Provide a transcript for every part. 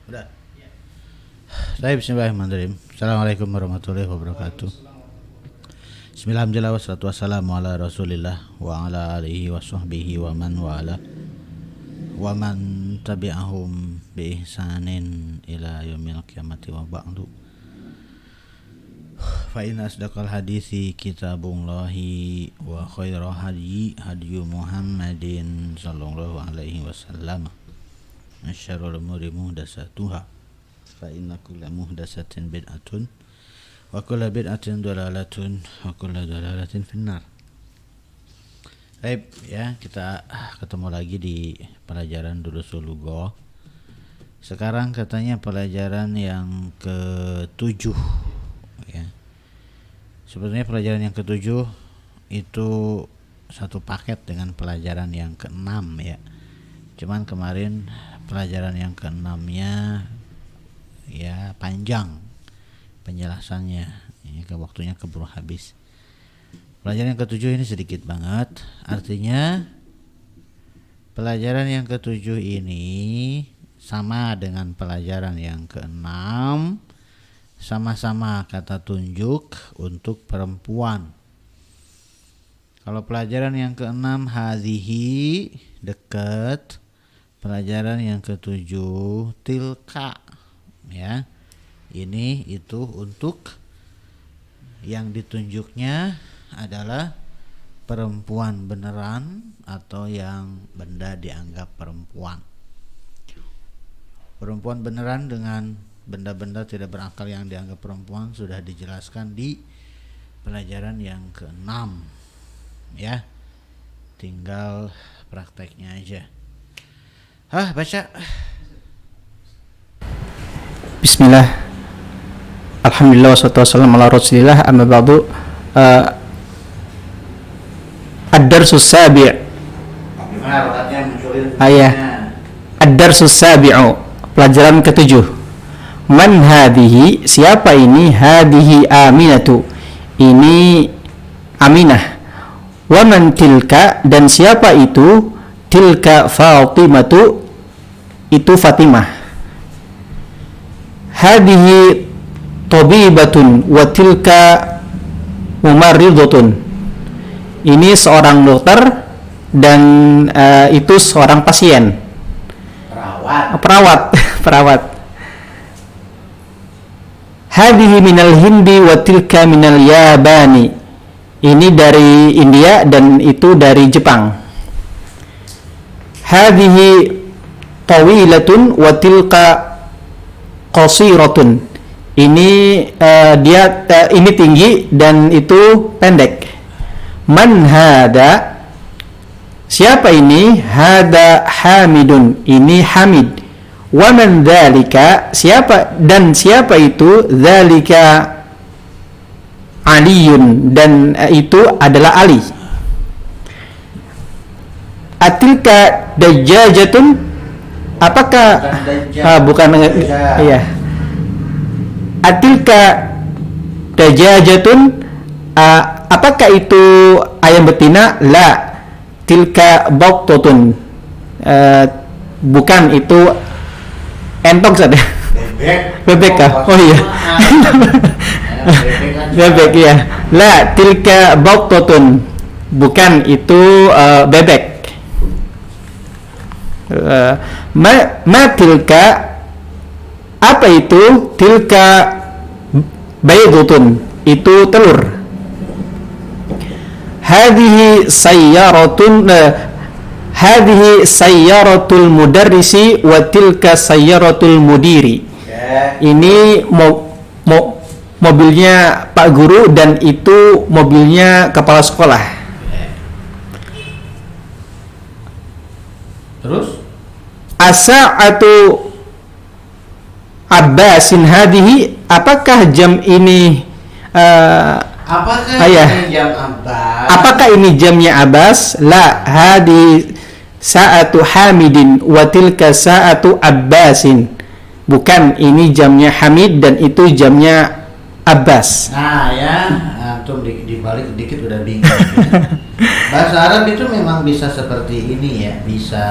Udah. Baik, bismillahirrahmanirrahim. Assalamualaikum warahmatullahi wabarakatuh. Bismillahirrahmanirrahim. Wassalatu wassalamu ala Rasulillah wa ala alihi wa sahbihi wa man wala wa man tabi'ahum bi ihsanin ila yaumil qiyamati wa ba'du. Fa inna asdaqal hadithi kitabullahi wa khairal hadyu Muhammadin sallallahu alaihi wasallam. Asyarul umuri muhdatsatuha fa inna kulla muhdatsatin bid'atun wa kulla bid'atin dhalalatun wa kulla dhalalatin finnar. Baik ya, kita ketemu lagi di pelajaran Durusul Lughah. Sekarang katanya pelajaran yang ke-7 ya. Sebenarnya pelajaran yang ke-7 itu satu paket dengan pelajaran yang ke-6 ya. Cuman kemarin pelajaran yang ke-6-nya ya panjang penjelasannya, ini ke waktunya keburu habis. Pelajaran yang ke-7 ini sedikit banget, artinya pelajaran yang ke-7 ini sama dengan pelajaran yang ke-6, sama-sama kata tunjuk untuk perempuan. Kalau pelajaran yang ke-6 hadhihi dekat, pelajaran yang ke-7 tilka ya. Ini itu untuk yang ditunjuknya adalah perempuan beneran atau yang benda dianggap perempuan. Perempuan beneran dengan benda-benda tidak berakal yang dianggap perempuan sudah dijelaskan di pelajaran yang ke-6 ya. Tinggal prakteknya aja. Baca. Bismillah. Alhamdulillah wassalatu wassalamu ala Rasulillah, amma ba'du. Ad-darsus sabi'. Gimana katanya munculin? Ad-darsus sabi'u, pelajaran ke-7. Man hadhihi, siapa ini? Hadhihi Aminatu, ini Aminah. Wa man tilka, dan siapa itu? Tilka Fatimatu, itu Fatimah. Hadhihi tabibatun wa tilka mumarridatun, ini seorang dokter dan itu seorang pasien. Perawat. Hadhihi minal Hindi wa tilka minal Yabani, ini dari India dan itu dari Jepang. Hadhihi tawilatun wa tilka qasiratun, ini ini tinggi dan itu pendek. Man hada, siapa ini? Hada Hamidun, ini Hamid. Wa man dzalika, siapa itu? Dzalika Aliyun, dan itu adalah Ali. Atilka dajjajatun, apakah bukan iya. Atilka dajjajatun, apakah itu ayam betina? La, tilka baqtatun, bukan, itu entok saja. Bebek kah? Oh iya. Bebek ya. La, tilka baqtatun, bukan, itu bebek. Ma tilka, apa itu? Tilka baydutun, itu telur. Hadhihi sayyaratun, hadhihi sayyaratul mudarrisi wa tilka sayyaratul mudiri, ini mobilnya Pak Guru dan itu mobilnya kepala sekolah. Terus As-sa'atu Abbasin hadhihi, apakah jam ini apakah ini jam Abbas? Apakah ini jamnya Abbas? La, hadi sa'atu Hamidin wa tilka sa'atu Abbasin, bukan, ini jamnya Hamid dan itu jamnya Abbas. Nah ya, antum dibalik dikit udah bingung ya. Bahasa Arab itu memang bisa seperti ini ya, bisa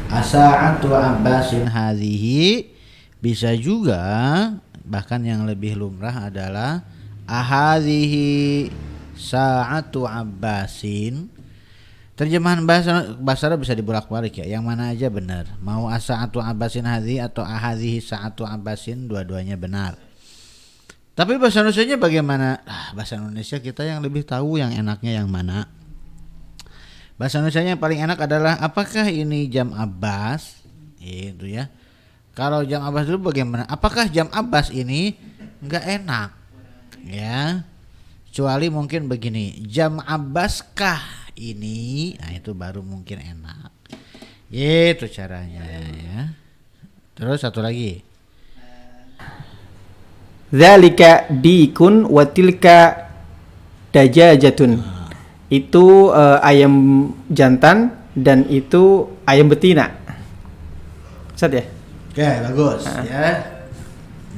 asa'atu Abbasin hadhihi, Bisa juga, bahkan yang lebih lumrah adalah ahadhihi sa'atu Abbasin. Terjemahan bahasa Arab bisa dibolak-balik ya. Yang mana aja benar. Mau as-sa'atu Abbasin hadhi atau ahadhihi sa'atu Abbasin, dua-duanya benar. Tapi bahasa Indonesianya bagaimana? Bahasa Indonesia kita yang lebih tahu yang enaknya yang mana. Bahasa Indonesia yang paling enak adalah apakah ini jam Abbas? Itu ya. Kalau jam Abbas dulu bagaimana? Apakah jam Abbas ini enggak enak? Ya. Kecuali mungkin begini, jam Abbaskah ini? Nah, itu baru mungkin enak. Itu caranya ya. Terus satu lagi. Dzalika dikun wa tilka dajajatun. Itu ayam jantan dan itu ayam betina. Ustaz ya? Oke, bagus ya.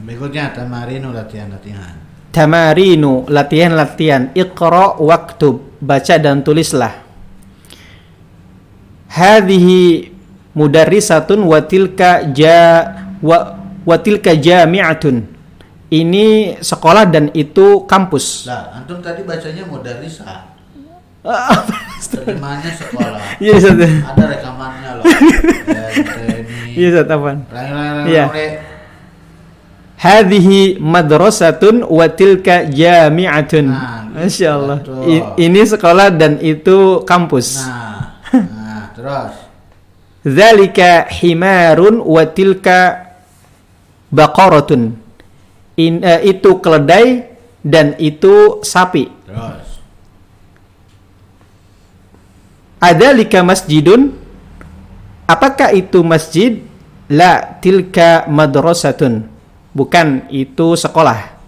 Berikutnya tamarinu latihan-latihan. Tamarinu latihan-latihan. Iqra waktub, baca dan tulislah. Hadhihi mudarrisatun wa tilka jami'atun. Ini sekolah dan itu kampus. Lah, antum tadi bacanya mudarrisah. Terjemahannya sekolah. Iya, Ustaz. Ada rekamannya loh. Iya, Ustaz, apaan? Iya. Hadhihi madrasatun wa tilka jami'atun. Nah, Masya Allah. betul. Ini sekolah dan itu kampus. Nah, terus. Dzalika himarun wa tilka baqaratun. Itu keledai dan itu sapi. Terus. Adzalika masjidun? Apakah itu masjid? La tilka madrasatun. Bukan, itu sekolah.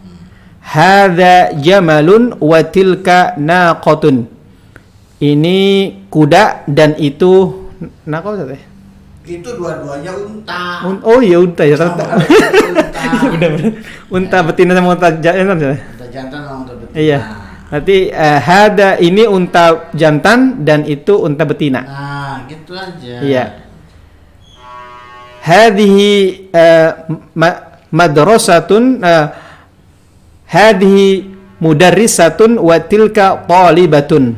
Hadza jamalun wa tilka naqatun. Ini kuda dan itu naqah teh. Itu dua-duanya unta. Oh iya, unta ya. Unta. Benar-benar. Unta betina sama unta jantan ya. Unta jantan sama unta betina. Iya. Berarti hada ini unta jantan dan itu unta betina. Nah, gitu aja. Iya. Hadhihi madrasatun hadhihi mudarrisatun wa tilka talibatun.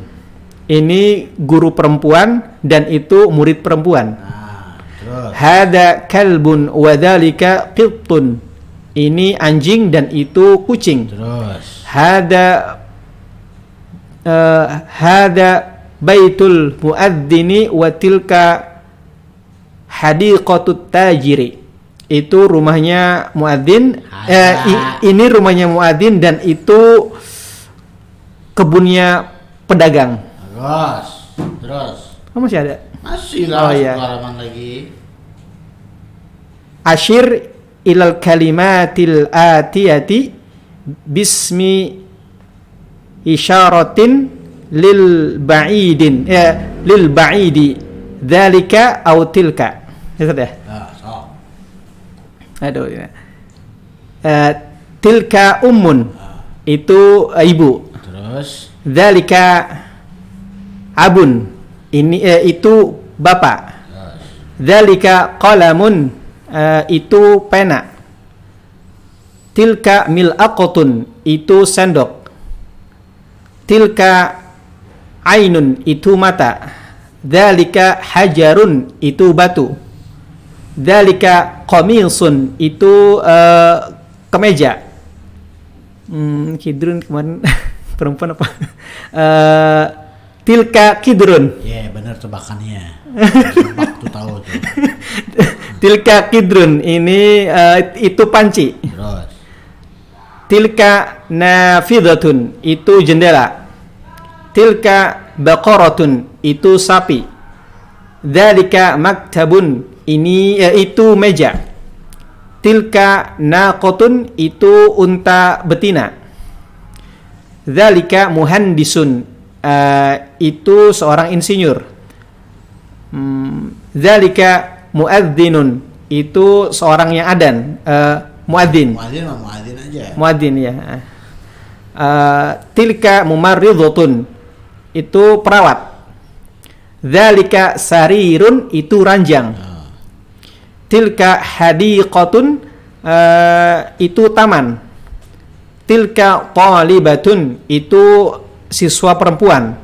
Ini guru perempuan dan itu murid perempuan. Nah, terus. Hada kalbun wa dzalika qittun. Ini anjing dan itu kucing. Terus. Hada baitul muadzini wa tilka hadiqatut tajiri. Itu rumahnya muadzin. Ini rumahnya muadzin dan itu kebunnya pedagang. Terus. Oh, masih ada? Masih lah. Oh, iya. Halaman lagi. Ashir ilal kalimatil atiyati bismi isyaratin lil ba'idin lil ba'idi dzalika aw tilka. Ya sudah. Aduh ya. Tilka ummun. Itu ibu. Terus. Dzalika abun. Ini itu bapak. Dzalika qalamun. Itu pena. Tilka mil'aqatun. Itu sendok. Tilka ainun. Itu mata. Dzalika hajarun. Itu batu. Dzalika qamisun. Itu kemeja. Kidrun kemarin perempuan apa? Tilka kidrun. Ya, benar tebakannya. Tebak tuh tahu tuh. Tilka kidrun. Ini itu panci. Terus. Tilka nafidatun. Itu jendela. Tilka baqaratun. Itu sapi. Dzalika maktabun. Ini itu meja. Tilka naqatun. Itu unta betina. Dzalika muhandisun. Itu seorang insinyur. Dzalika muadzzinun. Itu seorang yang adan. Muadzin. Muadzin aja. Muadzin ya. Tilka mumarridhatun. Itu perawat. Dzalika sarirun. Itu ranjang. Tilka hadiqatun. itu taman. Tilka talibatun, itu siswa perempuan.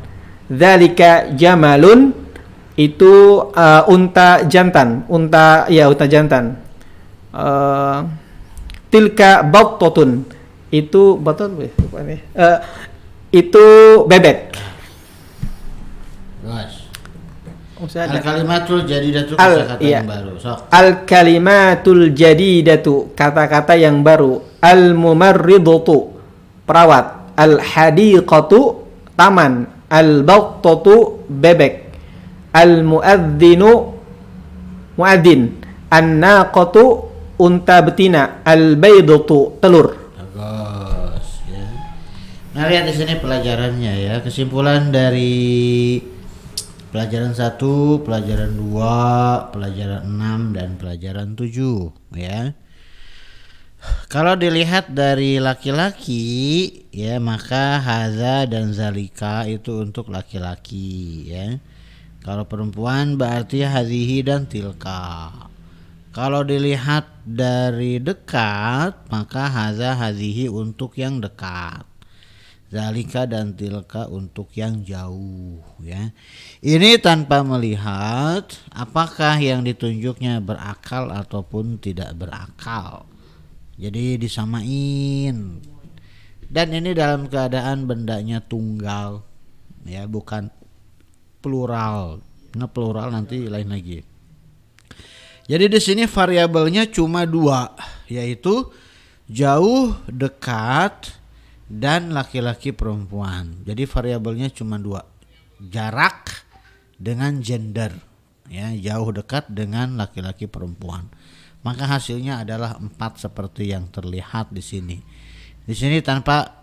Dzalika jamalun, itu unta jantan. Unta jantan. Tilka battatun, itu batot itu bebek. Al-kalimatul jadidatu, kata-kata yang baru. Al-kalimatul jadidatu, kata-kata yang baru. Al-mumarridatu, perawat. Al-hadiqatu, taman. Al-battatu, bebek. Al-muadzinu, muadzin. An-naqatu, unta betina. Al-baydatu, telur. Bagus ya. Nah, lihat di sini pelajarannya ya. Kesimpulan dari pelajaran 1, pelajaran 2, pelajaran 6 dan pelajaran 7 ya. Kalau dilihat dari laki-laki ya, maka haza dan zalika itu untuk laki-laki ya. Kalau perempuan berarti hazihi dan tilka. Kalau dilihat dari dekat, maka haza hazihi untuk yang dekat. Zalika dan tilka untuk yang jauh ya. Ini tanpa melihat apakah yang ditunjuknya berakal ataupun tidak berakal. Jadi disamain. Dan ini dalam keadaan bendanya tunggal ya, bukan plural. Nah, plural nanti lain lagi. Jadi di sini variabelnya cuma 2, yaitu jauh, dekat, dan laki-laki perempuan. Jadi variabelnya cuma 2, jarak dengan gender ya, jauh dekat dengan laki-laki perempuan. Maka hasilnya adalah 4 seperti yang terlihat di sini. Di sini tanpa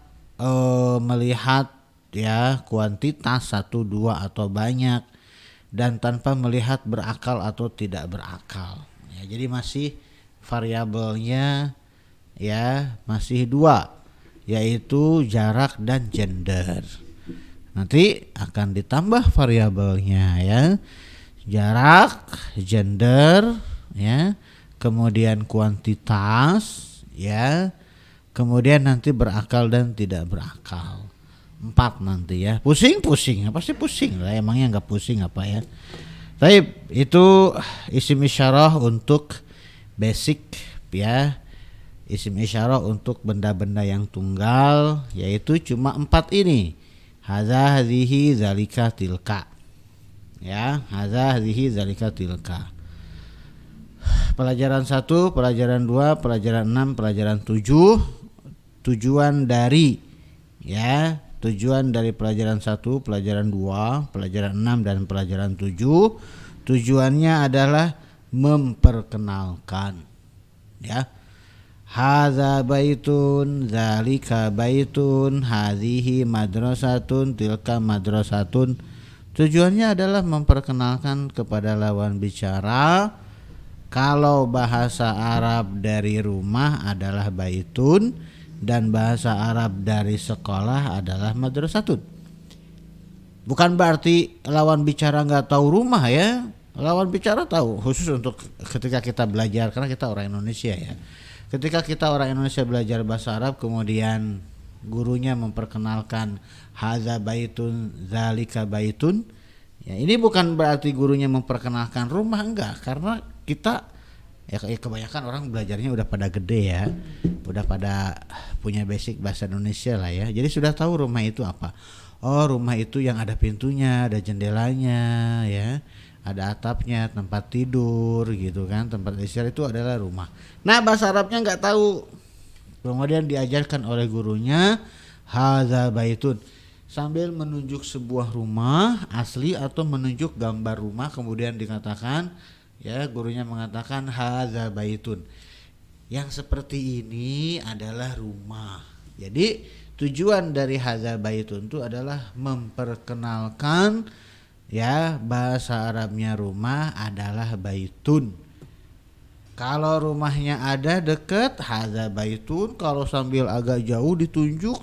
melihat ya kuantitas 1, 2 atau banyak, dan tanpa melihat berakal atau tidak berakal ya, jadi masih variabelnya ya masih 2, yaitu jarak dan gender. Nanti akan ditambah variabelnya ya, jarak, gender ya, kemudian kuantitas ya, kemudian nanti berakal dan tidak berakal. 4 nanti ya. Pusing pasti pusing lah, emangnya nggak pusing apa ya. Tapi itu isim isyarah untuk basic ya. Isim isyarah untuk benda-benda yang tunggal, yaitu cuma 4 ini. Hadza, hadhihi, zalika, tilka. Ya, hadza, hadhihi, zalika, tilka. Pelajaran 1, pelajaran 2, pelajaran 6, pelajaran 7. Tujuan dari ya, tujuan dari pelajaran 1, pelajaran 2, pelajaran 6 dan pelajaran 7, tujuannya adalah memperkenalkan ya. Hadza baitun, zalika baitun, hadhihi madrasatun, tilka madrasatun. Tujuannya adalah memperkenalkan kepada lawan bicara. Kalau bahasa Arab dari rumah adalah baitun, dan bahasa Arab dari sekolah adalah madrasatun. Bukan berarti lawan bicara nggak tahu rumah ya. Lawan bicara tahu, khusus untuk ketika kita belajar, karena kita orang Indonesia ya. Ketika kita orang Indonesia belajar bahasa Arab, kemudian gurunya memperkenalkan hadza baitun, zalika baitun, ya ini bukan berarti gurunya memperkenalkan rumah, enggak, karena kita ya kebanyakan orang belajarnya udah pada gede ya, udah pada punya basic bahasa Indonesia lah ya, jadi sudah tahu rumah itu apa. Oh, rumah itu yang ada pintunya, ada jendelanya ya, ada atapnya, tempat tidur gitu kan, tempat istirahat, itu adalah rumah. Nah, bahasa Arabnya nggak tahu, kemudian diajarkan oleh gurunya hadza baitun, sambil menunjuk sebuah rumah asli atau menunjuk gambar rumah, kemudian dikatakan ya, gurunya mengatakan hadza baitun, yang seperti ini adalah rumah. Jadi tujuan dari hadza baitun itu adalah memperkenalkan ya, bahasa Arabnya rumah adalah baitun. Kalau rumahnya ada dekat hadza baitun, kalau sambil agak jauh ditunjuk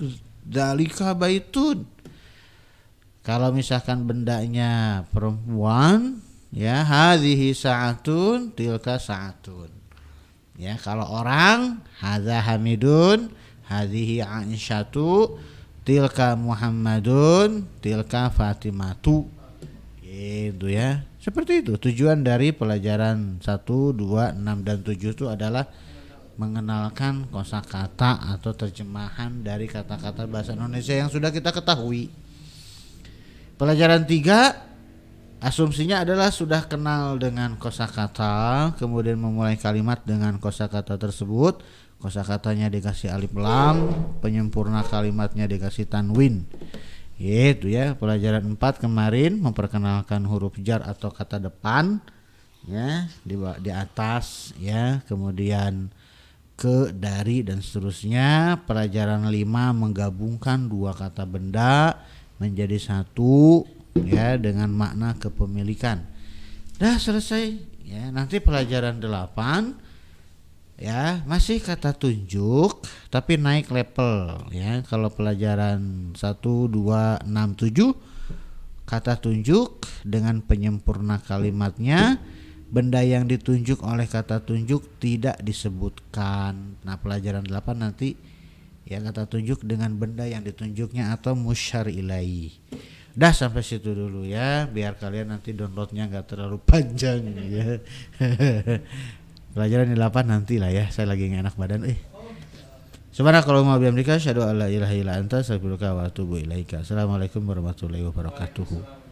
zalika baitun. Kalau misalkan bendanya perempuan ya, hadhihi sa'atun, tilka sa'atun. Ya, kalau orang hadza Hamidun, hadhihi Aisyatu, tilka Muhammadun, tilka Fatimatu. Gitu ya. Seperti itu tujuan dari pelajaran 1, 2, 6 dan 7 itu adalah mengenalkan kosakata atau terjemahan dari kata-kata bahasa Indonesia yang sudah kita ketahui. Pelajaran 3 asumsinya adalah sudah kenal dengan kosakata, kemudian memulai kalimat dengan kosakata tersebut. Kosakatanya dikasih alif lam, penyempurna kalimatnya dikasih tanwin. Gitu ya. Pelajaran 4 kemarin memperkenalkan huruf jar atau kata depan ya di atas ya, kemudian ke, dari dan seterusnya. Pelajaran 5 menggabungkan dua kata benda menjadi satu ya dengan makna kepemilikan. Dah selesai ya. Nanti pelajaran 8 ya masih kata tunjuk tapi naik level ya. Kalau pelajaran 1, 2, 6, 7 kata tunjuk dengan penyempurna kalimatnya, benda yang ditunjuk oleh kata tunjuk tidak disebutkan. Nah pelajaran 8 nanti ya kata tunjuk dengan benda yang ditunjuknya atau musyar ilaihi. Dah sampai situ dulu ya, biar kalian nanti downloadnya gak terlalu panjang ya. Pelajaran 8 nanti lah ya, saya lagi gak enak badan. Subhanakallahumma wa bihamdika asyhadu an la ilaha illa anta astaghfiruka wa atubu ilaika. Assalamualaikum warahmatullahi wabarakatuh.